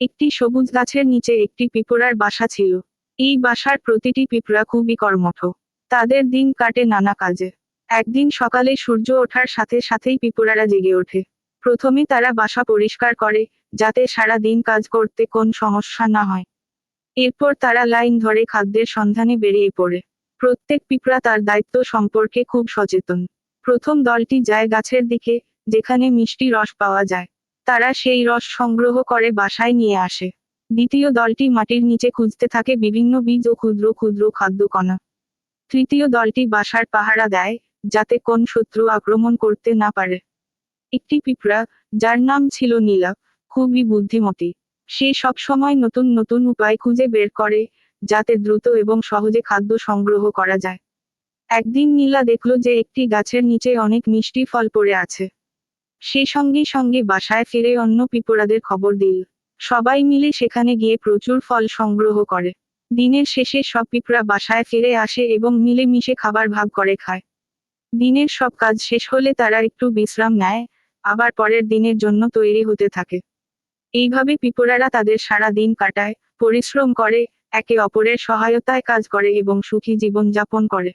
একটি সবুজ গাছের নিচে একটি পিঁপড়ার বাসা ছিল। এই বাসার প্রতিটি পিঁপড়া খুবই কর্মঠ। তাদের দিন কাটে নানা কাজে। একদিন সকালে সূর্য ওঠার সাথে সাথেই পিঁপড়ারা জেগে ওঠে। প্রথমে তারা বাসা পরিষ্কার করে, যাতে সারা দিন কাজ করতে কোনো সমস্যা না হয়। এরপর তারা লাইন ধরে খাদ্যের সন্ধানে বেরিয়ে পড়ে। প্রত্যেক পিঁপড়া তার দায়িত্ব সম্পর্কে খুব সচেতন। প্রথম দলটি যায় গাছের দিকে, যেখানে মিষ্টি রস পাওয়া যায়। তারা সেই রস সংগ্রহ করে বাসায় নিয়ে আসে। দ্বিতীয় দলটি মাটির নিচে খুঁজতে থাকে বিভিন্ন বীজ ও ক্ষুদ্র ক্ষুদ্র খাদ্যকণা। তৃতীয় দলটি বাসার পাহারা দেয়, যাতে কোন শত্রু আক্রমণ করতে না পারে। একটি পিঁপড়া, যার নাম ছিল নীলা, খুবই বুদ্ধিমতী। সে সবসময় নতুন নতুন উপায় খুঁজে বের করে, যাতে দ্রুত এবং সহজে খাদ্য সংগ্রহ করা যায়। একদিন নীলা দেখল যে একটি গাছের নিচে অনেক মিষ্টি ফল পড়ে আছে। সে সঙ্গে সঙ্গে বাসায় ফিরে অন্য পিঁপড়াদের খবর দিল। সবাই মিলে সেখানে গিয়ে প্রচুর ফল সংগ্রহ করে। দিনের শেষে সব পিঁপড়া বাসায় ফিরে আসে এবং মিলেমিশে খাবার ভাগ করে খায়। দিনের সব কাজ শেষ হলে তারা একটু বিশ্রাম নেয়, আবার পরের দিনের জন্য তৈরি হতে থাকে। এইভাবে পিঁপড়ারা তাদের সারা দিন কাটায়, পরিশ্রম করে, একে অপরের সহায়তায় কাজ করে এবং সুখী জীবন যাপন করে।